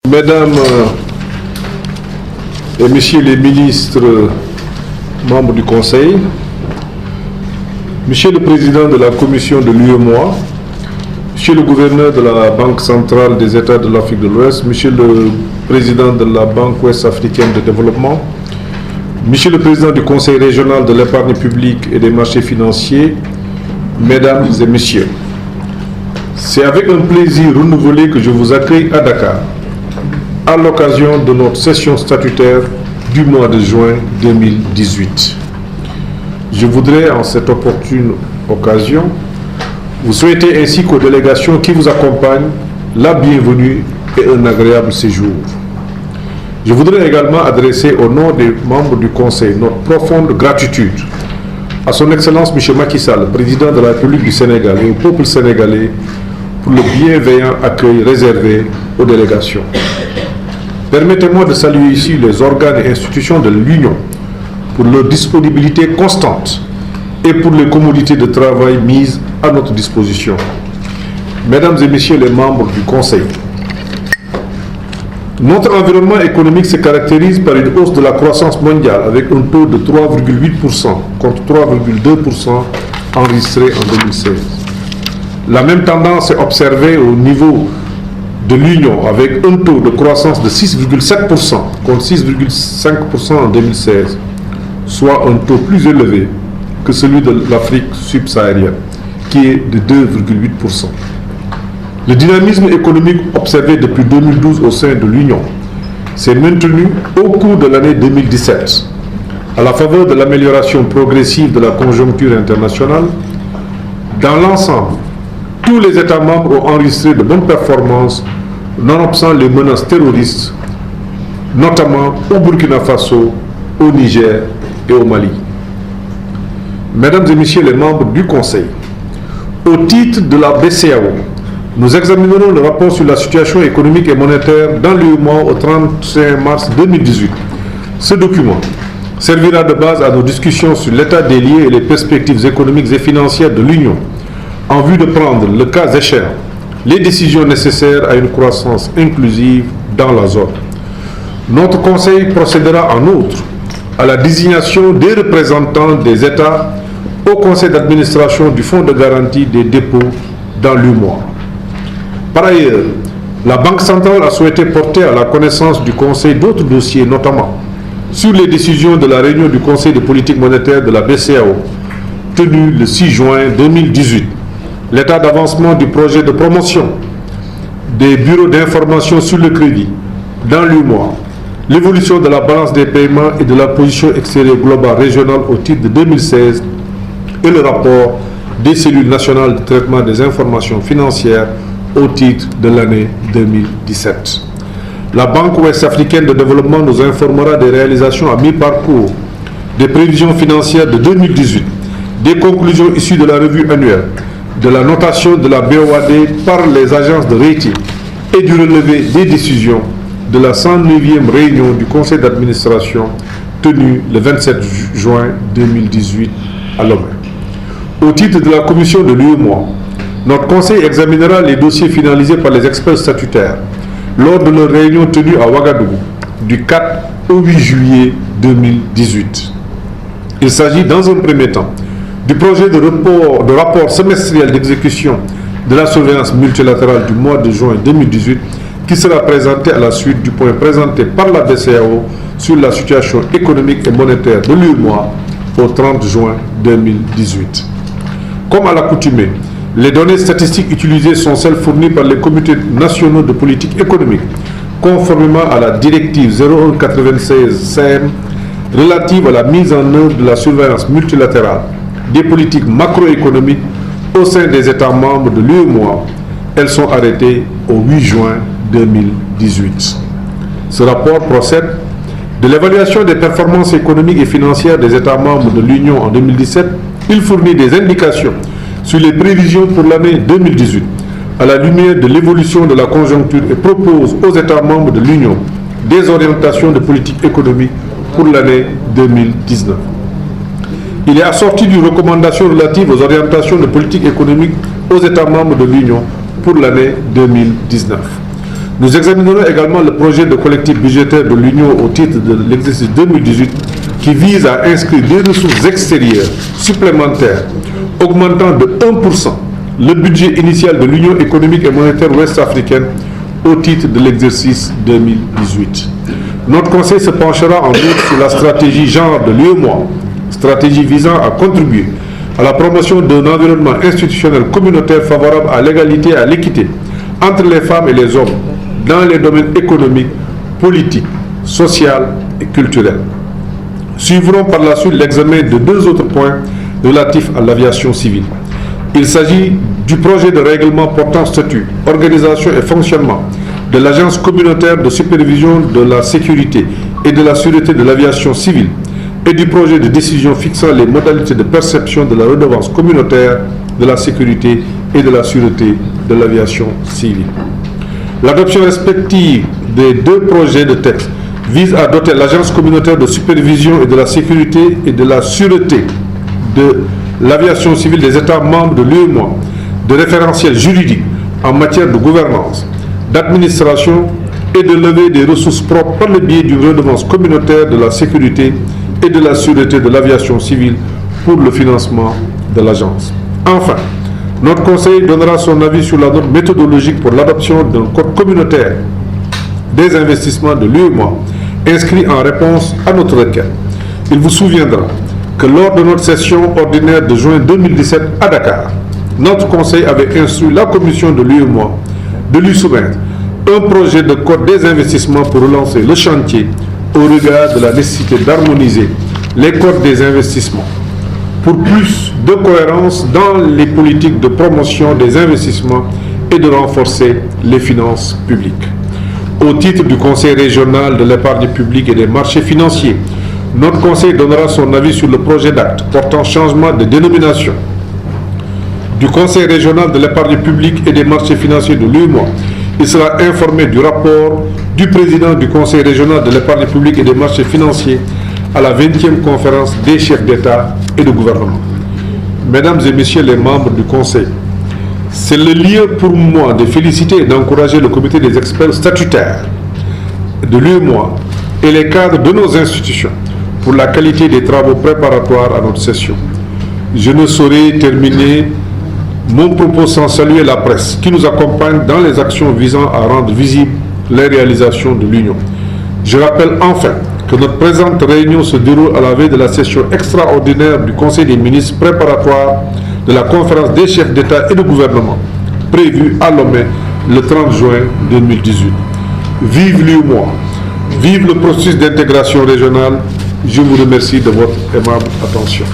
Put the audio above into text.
Mesdames et Messieurs les ministres, membres du Conseil, Monsieur le Président de la Commission de l'UEMOA, Monsieur le Gouverneur de la Banque centrale des États de l'Afrique de l'Ouest, Monsieur le Président de la Banque ouest-africaine de développement, Monsieur le Président du Conseil régional de l'épargne publique et des marchés financiers, Mesdames et Messieurs, c'est avec un plaisir renouvelé que je vous accueille à Dakar, à l'occasion de notre session statutaire du mois de juin 2018. Je voudrais, en cette opportune occasion, vous souhaiter ainsi qu'aux délégations qui vous accompagnent la bienvenue et un agréable séjour. Je voudrais également adresser au nom des membres du Conseil notre profonde gratitude à son Excellence M. Macky Sall, président de la République du Sénégal, et au peuple sénégalais pour le bienveillant accueil réservé aux délégations. Permettez-moi de saluer ici les organes et institutions de l'Union pour leur disponibilité constante et pour les commodités de travail mises à notre disposition. Mesdames et Messieurs les membres du Conseil, notre environnement économique se caractérise par une hausse de la croissance mondiale avec un taux de 3,8% contre 3,2% enregistré en 2016. La même tendance est observée au niveau de l'Union avec un taux de croissance de 6,7% contre 6,5% en 2016, soit un taux plus élevé que celui de l'Afrique subsaharienne, qui est de 2,8%. Le dynamisme économique observé depuis 2012 au sein de l'Union s'est maintenu au cours de l'année 2017, à la faveur de l'amélioration progressive de la conjoncture internationale. Dans l'ensemble, tous les États membres ont enregistré de bonnes performances, nonobstant les menaces terroristes, notamment au Burkina Faso, au Niger et au Mali. Mesdames et Messieurs les membres du Conseil, au titre de la BCEAO, nous examinerons le rapport sur la situation économique et monétaire dans l'UEMOA au 31 mars 2018. Ce document servira de base à nos discussions sur l'état des lieux et les perspectives économiques et financières de l'Union, en vue de prendre, le cas échéant, les décisions nécessaires à une croissance inclusive dans la zone. Notre Conseil procédera en outre à la désignation des représentants des États au Conseil d'administration du Fonds de garantie des dépôts dans l'UEMOA. Par ailleurs, la Banque centrale a souhaité porter à la connaissance du Conseil d'autres dossiers, notamment sur les décisions de la réunion du Conseil de politique monétaire de la BCEAO, tenue le 6 juin 2018, l'état d'avancement du projet de promotion des bureaux d'information sur le crédit dans l'UEMOA, l'évolution de la balance des paiements et de la position extérieure globale régionale au titre de 2016 et le rapport des cellules nationales de traitement des informations financières au titre de l'année 2017. La Banque ouest-africaine de développement nous informera des réalisations à mi-parcours, des prévisions financières de 2018, des conclusions issues de la revue annuelle, de la notation de la BOAD par les agences de rating et du relevé des décisions de la 109e réunion du Conseil d'administration tenue le 27 juin 2018 à Lomé. Au titre de la commission de l'UEMOA, notre Conseil examinera les dossiers finalisés par les experts statutaires lors de leur réunion tenue à Ouagadougou du 4 au 8 juillet 2018. Il s'agit dans un premier temps du projet de rapport semestriel d'exécution de la surveillance multilatérale du mois de juin 2018 qui sera présenté à la suite du point présenté par la BCEAO sur la situation économique et monétaire de l'UEMOA au 30 juin 2018. Comme à l'accoutumée, les données statistiques utilisées sont celles fournies par les comités nationaux de politique économique, conformément à la directive 0196-CM relative à la mise en œuvre de la surveillance multilatérale des politiques macroéconomiques au sein des États membres de l'UEMOA. Elles sont arrêtées au 8 juin 2018. Ce rapport procède de l'évaluation des performances économiques et financières des États membres de l'Union en 2017. Il fournit des indications sur les prévisions pour l'année 2018 à la lumière de l'évolution de la conjoncture et propose aux États membres de l'Union des orientations de politique économique pour l'année 2019. Il est assorti d'une recommandation relative aux orientations de politique économique aux États membres de l'Union pour l'année 2019. Nous examinerons également le projet de collectif budgétaire de l'Union au titre de l'exercice 2018 qui vise à inscrire des ressources extérieures supplémentaires augmentant de 1% le budget initial de l'Union économique et monétaire ouest-africaine au titre de l'exercice 2018. Notre Conseil se penchera en outre sur la stratégie genre de l'UEMOA, stratégie visant à contribuer à la promotion d'un environnement institutionnel communautaire favorable à l'égalité et à l'équité entre les femmes et les hommes dans les domaines économiques, politiques, sociaux et culturels. Suivront par la suite l'examen de deux autres points relatifs à l'aviation civile. Il s'agit du projet de règlement portant statut, organisation et fonctionnement de l'Agence communautaire de supervision de la sécurité et de la sûreté de l'aviation civile et du projet de décision fixant les modalités de perception de la redevance communautaire de la sécurité et de la sûreté de l'aviation civile. L'adoption respective des deux projets de texte vise à doter l'Agence communautaire de supervision et de la sécurité et de la sûreté de l'aviation civile des États membres de l'UEMOA de référentiels juridiques en matière de gouvernance, d'administration et de levée des ressources propres par le biais d'une redevance communautaire de la sécurité et de la sûreté de l'aviation civile pour le financement de l'agence. Enfin, notre Conseil donnera son avis sur la note méthodologique pour l'adoption d'un code communautaire des investissements de l'UEMOA inscrit en réponse à notre requête. Il vous souviendra que lors de notre session ordinaire de juin 2017 à Dakar, notre Conseil avait instruit la commission de l'UEMOA de lui soumettre un projet de code des investissements pour relancer le chantier au regard de la nécessité d'harmoniser les codes des investissements pour plus de cohérence dans les politiques de promotion des investissements et de renforcer les finances publiques. Au titre du Conseil régional de l'épargne publique et des marchés financiers, notre Conseil donnera son avis sur le projet d'acte portant changement de dénomination du Conseil régional de l'épargne publique et des marchés financiers de l'UEMOA. Il sera informé du rapport du président du Conseil régional de l'épargne publique et des marchés financiers à la 20e conférence des chefs d'État et de gouvernement. Mesdames et messieurs les membres du Conseil, c'est le lieu pour moi de féliciter et d'encourager le comité des experts statutaires de l'UEMOA et les cadres de nos institutions pour la qualité des travaux préparatoires à notre session. Je ne saurais terminer mon propos sans saluer la presse qui nous accompagne dans les actions visant à rendre visibles les réalisations de l'Union. Je rappelle enfin que notre présente réunion se déroule à la veille de la session extraordinaire du Conseil des ministres préparatoire de la conférence des chefs d'État et de gouvernement prévue à Lomé le 30 juin 2018. Vive l'UEMOA, vive le processus d'intégration régionale. Je vous remercie de votre aimable attention.